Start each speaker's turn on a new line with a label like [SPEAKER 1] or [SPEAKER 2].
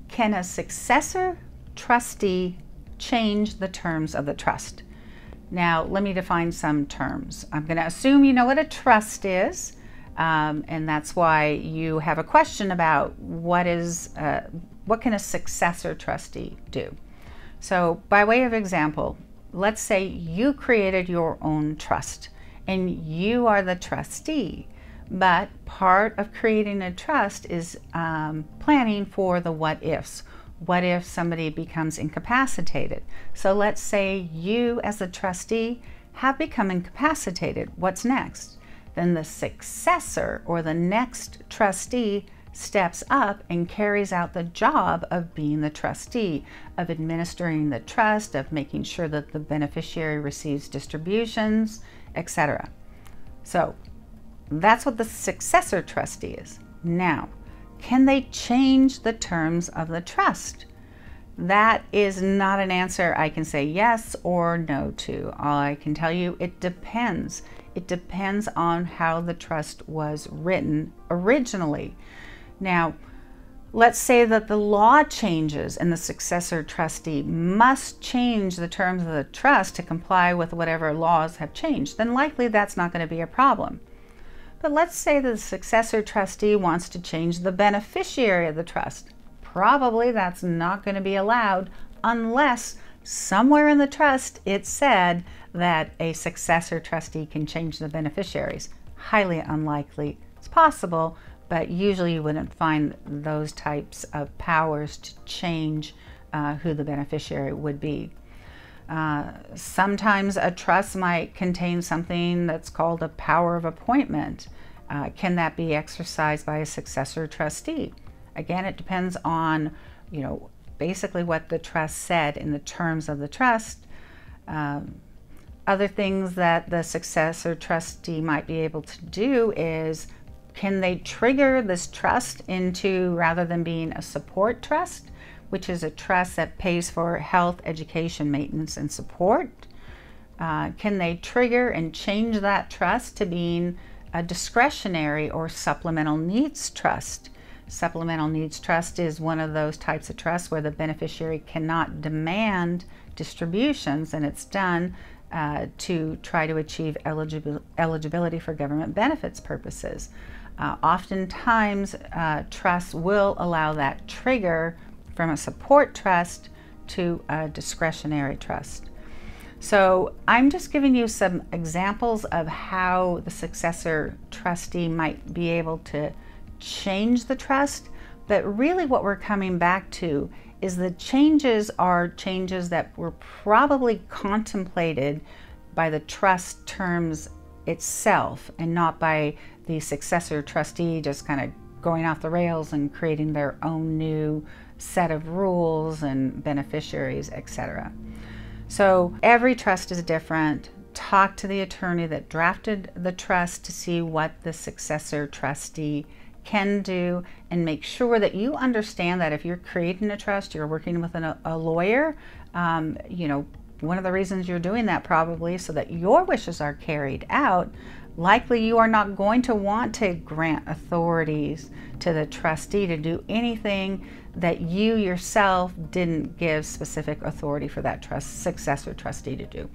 [SPEAKER 1] Can a successor trustee change the terms of the trust? Now, let me define some terms. I'm going to assume you know what a trust is, and that's why you have a question about what can a successor trustee do? So, by way of example, let's say you created your own trust and you are the trustee, but part of creating a trust is planning for the what ifs. What if somebody becomes incapacitated? So let's say you as the trustee have become incapacitated. What's next? Then the successor or the next trustee steps up and carries out the job of being the trustee, of administering the trust, of making sure that the beneficiary receives distributions, etc. So that's what the successor trustee is. Now, can they change the terms of the trust? That is not an answer I can say yes or no to. All I can tell you, it depends. It depends on how the trust was written originally. Now, let's say that the law changes and the successor trustee must change the terms of the trust to comply with whatever laws have changed. Then likely that's not going to be a problem. But let's say the successor trustee wants to change the beneficiary of the trust. Probably that's not going to be allowed unless somewhere in the trust it said that a successor trustee can change the beneficiaries. Highly unlikely. It's possible, but usually you wouldn't find those types of powers to change who the beneficiary would be. Sometimes a trust might contain something that's called a power of appointment. Can that be exercised by a successor trustee? Again, it depends on, basically what the trust said in the terms of the trust. Other things that the successor trustee might be able to do is, can they trigger this trust into, rather than being a support trust, which is a trust that pays for health, education, maintenance, and support? Can they trigger and change that trust to being a discretionary or supplemental needs trust? Supplemental needs trust is one of those types of trusts where the beneficiary cannot demand distributions, and it's done to try to achieve eligibility for government benefits purposes. Oftentimes, trusts will allow that trigger from a support trust to a discretionary trust. So I'm just giving you some examples of how the successor trustee might be able to change the trust, but really what we're coming back to is the changes are changes that were probably contemplated by the trust terms itself and not by the successor trustee just kind of going off the rails and creating their own new set of rules and beneficiaries, etc. So every trust is different. Talk to the attorney that drafted the trust to see what the successor trustee can do, and make sure that you understand that if you're creating a trust, you're working with a lawyer. One of the reasons you're doing that probably so that your wishes are carried out. Likely you are not going to want to grant authorities to the trustee to do anything that you yourself didn't give specific authority for that successor trustee to do.